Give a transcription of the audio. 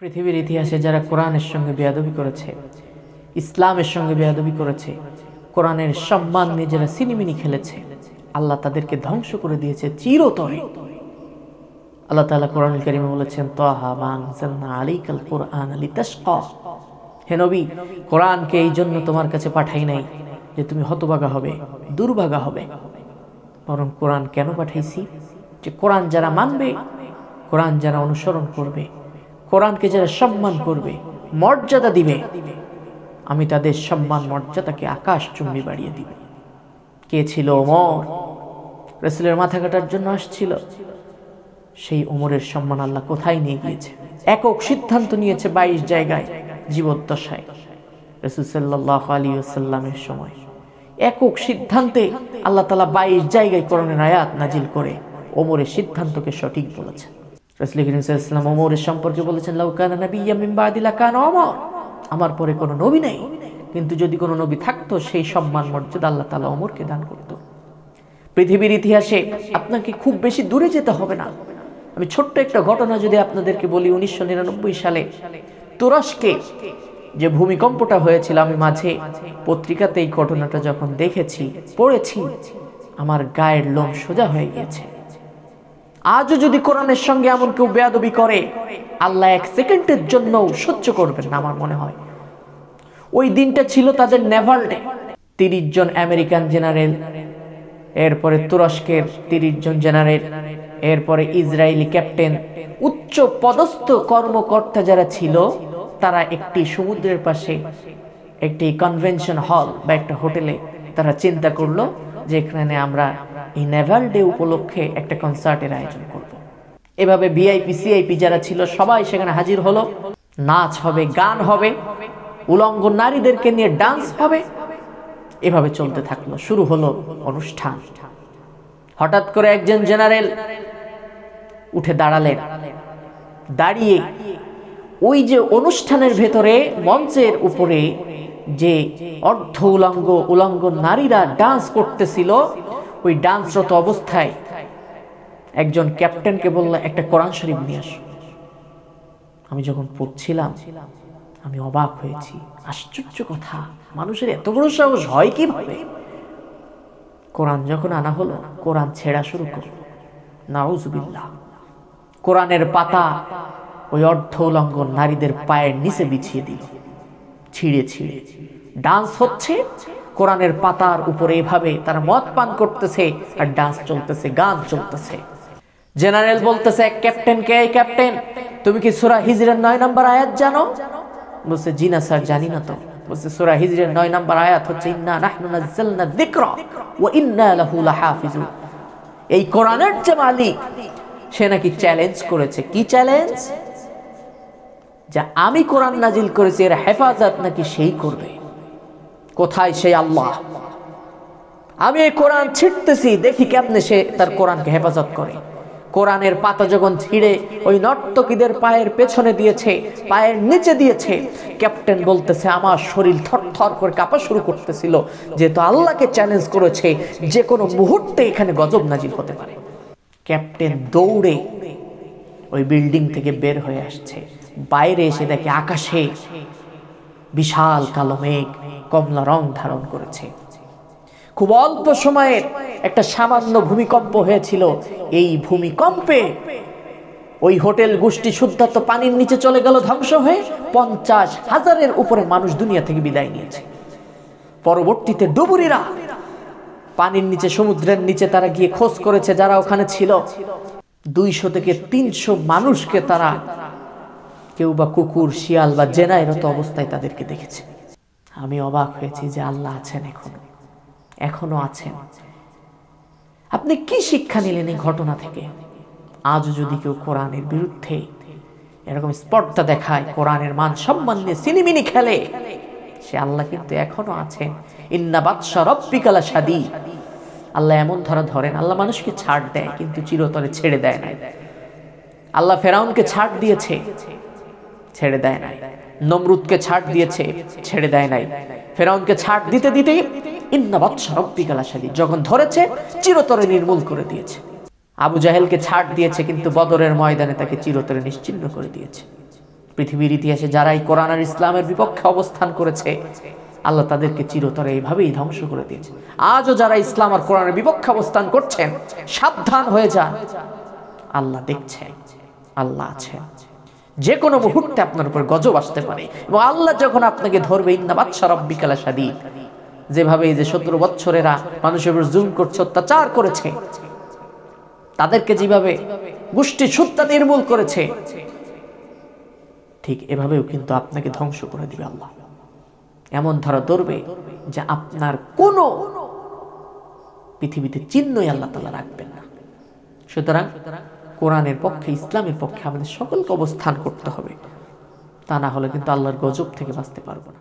পৃথিবীর ইতিহাসে যারা কোরআনের সঙ্গে বেয়াদবি করেছে, ইসলামের সঙ্গে বেয়াদবি করেছে, কোরআনের সম্মান নিয়ে যারা সিনিমিনি খেলেছে, আল্লাহ তাদেরকে ধ্বংস করে দিয়েছে চিরতরে। আল্লাহ তাআলা কোরআনুল কারীমে বলেছেন, তাহা মা আনজালনা আলাইকাল কুরআন লিতাশকা। হে নবী, কোরআনকে এই জন্য তোমার কাছে পাঠাই নাই যে তুমি হতভাগা হবে, দুর্ভাগা হবে, বরং কোরআন কেন পাঠাইছি? যে কোরআন যারা মানবে, কোরআন যারা অনুসরণ করবে, কোরআনকে যারা সম্মান করবে, মর্যাদা দিবে, আমি তাদের সম্মান মর্যাদাকে আকাশচুম্বী বাড়িয়ে দিব। কে ছিল ওমর? রাসূলের মাথা কাটার জন্য আসছিল। সেই ওমরের সম্মান আল্লাহ কোথায় নিয়ে গিয়েছে? একক সিদ্ধান্ত নিয়েছে 22 জায়গায় জীবদ্দশায় রাসূল সাল্লাল্লাহু আলাইহি ওয়াসাল্লামের সময়। একক সিদ্ধান্তে আল্লাহ তাআলা 22 জায়গায় কোরআনের আয়াত নাজিল করে ওমরের সিদ্ধান্তকে সঠিক বলেছেন। রাসূল করিম সাল্লাল্লাহু আলাইহি ওয়াসাল্লাম ওমরের সম্পর্কে বলেছেন, লাউ কানা নাবিয়্যাম মিন বাদি লাকানা ওমর। আমার পরে কোনো নবী নেই, কিন্তু যদি কোনো নবী থাকতো সেই সম্মান মর্যাদা আল্লাহ তাআলা ওমরকে দান করত। পৃথিবীর ইতিহাসে আপনাকে খুব বেশি দূরে যেতে হবে না। আমি ছোট্ট একটা ঘটনা যদি আপনাদেরকে বলি, 1999 সালে তুরস্কে যে ভূমিকম্পটা হয়েছিল, আমি মাঝে পত্রিকাতে এই ঘটনাটা যখন দেখেছি, পড়েছি, আমার গায়ের লোম সোজা হয়ে গিয়েছে। আজও যদি কোরআনের সঙ্গে এমন কেউ বেয়াদবি করে, আল্লাহ 1 সেকেন্ডের জন্য সহ্য করবেন না। আমার মনে হয় ওই দিনটা ছিল তাদের নেভাল ডে। 30 জন আমেরিকান জেনারেল, এরপরে তুরস্কের 30 জন জেনারেল, এরপরে ইসরায়েলি ক্যাপ্টেন, উচ্চ পদস্থ কর্মকর্তা যারা ছিল, তারা একটি সমুদ্রের পাশে একটি কনভেনশন হল বা একটা হোটেলে তারা চিন্তা করলো যে এখানে আমরা এই নেভাল ডে উপলক্ষে একটা কনসার্টের আয়োজন করব। এভাবে ভিআইপি সিআইপি যারা ছিল সবাই সেখানে হাজির হলো। নাচ হবে, গান হবে, উলঙ্গ নারীদেরকে নিয়ে ডান্স হবে। এভাবে চলতে থাকলো। শুরু হলো অনুষ্ঠান। হঠাৎ করে একজন জেনারেল উঠে দাঁড়ালেন। দাঁড়িয়ে ওই যে অনুষ্ঠানের ভেতরে মঞ্চের উপরে যে অর্ধ উলঙ্গ নারীরা ডান্স করতেছিল, ওই ডান্সরত অবস্থায় একজন ক্যাপ্টেনকে বলল, একটা কোরআন শরীফ নিয়ে আসো। আমি যখন পড়ছিলাম আমি অবাক হয়েছি। আশ্চর্য কথা, মানুষের এত বড় সাহস হয় কিভাবে? কোরআন যখন আনা হলো, কোরআন ছেঁড়া শুরু করলো। নাউজুবিল্লাহ। কোরআনের পাতা ওই অর্ধ উলঙ্গ নারীদের পায়ের নিচে বিছিয়ে দিল, ছিঁড়ে ছিঁড়ে। ডান্স হচ্ছে, কোরআনের পাতার উপরে এভাবে তারা মদ পান করতেছে, আর ডান্স চলতেছে, গান চলতেছে। জেনারেল বলতেছে এক ক্যাপ্টেনকে, এই ক্যাপ্টেন, তুমি কি সূরা হিজরের 9 নম্বর আয়াত জানো? বলছে, জি না স্যার, জানি না তো। বলছে, সূরা হিজরের 9 নম্বর আয়াত হচ্ছে, ইন্না নাহনু নাযালনা যিকরা ওয়া ইন্না লাহু লাহাফিজুন। এই কোরআনের যে মালিক, সে নাকি চ্যালেঞ্জ করেছে। কি চ্যালেঞ্জ? যে আমি কোরআন নাজিল করেছি, এর হেফাজত নাকি সেই করবে। কোথায় সেই আল্লাহ? আমি এই কোরআন ছিঁড়তেছি, দেখি কেমনে সে তার কোরআনকে হেফাজত করে। কোরআনের পাতা যখন ছিঁড়ে ওই নর্তকীদের পায়ের পেছনে দিয়েছে, পায়ের নিচে দিয়েছে, ক্যাপ্টেন বলতেছে, আমার শরীর থরথর করে কাঁপা শুরু করতেছিল, যেহেতু আল্লাহকে চ্যালেঞ্জ করেছে, যে কোনো মুহূর্তে এখানে গজব নাজিল হতে পারে। ক্যাপ্টেন দৌড়ে ওই বিল্ডিং থেকে বের হয়ে আসছে। বাইরে এসে দেখে আকাশে বিশাল কালো মেঘ কমলা রং ধারণ করেছে। খুব অল্প সময়ের একটা সামান্য ভূমিকম্প হয়েছিল। এই ভূমিকম্পে ওই হোটেল গোষ্ঠী শুদ্ধাত্ম পানির নিচে চলে গেল ধ্বংস হয়ে। 50,000-এর উপরে মানুষ দুনিয়া থেকে বিদায় নিয়েছে। পরবর্তীতে ডুবুরিরা পানির নিচে, সমুদ্রের নিচে তারা গিয়ে খোঁজ করেছে যারা ওখানে ছিল। 200 থেকে 300 মানুষকে তারা, কেউ বা কুকুর, শিয়াল বা জেনাইরত অবস্থায় তাদেরকে দেখেছে। আমি অবাক হয়েছি যে আল্লাহ আছেন, এখনো আছেন। আপনি কি শিক্ষা নিলেন এই ঘটনা থেকে? আজও যদি কেউ কোরআনের বিরুদ্ধে এরকম স্পর্ধা দেখায়, কোরআনের মান সম্মান নিয়ে সিনিমিনি খেলে, সে আল্লাহ কিন্তু এখনো আছেন। ইন্না বাতশা রাব্বিকা লাশাদীদ। আল্লাহ এমন ধরেন। আল্লাহ মানুষকে ছাড় দেয়, কিন্তু চিরতরে ছেড়ে দেয় না। আল্লাহ ফেরাউনকে ছাড় দিয়েছে, ছেড়ে দেয় নাই। নমরুদকে ছাড় দিয়েছে, ছেড়ে দেয় নাই। ফেরাউনকে ছাড় দিতে দিতে ইন্না বাতশা রাব্বিকা লাশাদীদ, যখন ধরেছে চিরতরে নির্মূল করে দিয়েছে। আবু জাহেলকে ছাড় দিয়েছে, কিন্তু বদরের ময়দানে তাকে চিরতরে নিশ্চিহ্ন করে দিয়েছে। পৃথিবীর ইতিহাসে যারা এই কোরআন আর ইসলামের বিপক্ষে অবস্থান করেছে, আল্লাহ তাদেরকে চিরতরে এইভাবেই ধ্বংস করে দিয়েছে। আজও যারা ইসলাম আর কোরআনের বিপক্ষে অবস্থান করছেন, সাবধান হয়ে যান। আল্লাহ দেখছেন, আল্লাহ আছেন। যে কোনো মুহূর্তে আপনার উপর গজব আসতে পারে, এবং আল্লাহ যখন আপনাকে ধরবে, ইন্না বাতশা রাব্বিকা লাশাদীদ, যেভাবে এই যে 17 বৎসরেরা মানুষের উপর জুলুম করছে, অত্যাচার করেছে, তাদেরকে যেভাবে গোষ্ঠী সুদ্ধা নির্মূল করেছে, ঠিক এভাবেও কিন্তু আপনাকে ধ্বংস করে দিবে আল্লাহ। এমন ধরা ধরবে যে আপনার কোনো পৃথিবীতে চিহ্নই আল্লাহ তাআলা রাখবেন না। সুতরাং কোরআনের পক্ষে, ইসলামের পক্ষে আমাদের সকলকে অবস্থান করতে হবে, তা না হলে কিন্তু আল্লাহর গজব থেকে বাঁচতে পারবো না।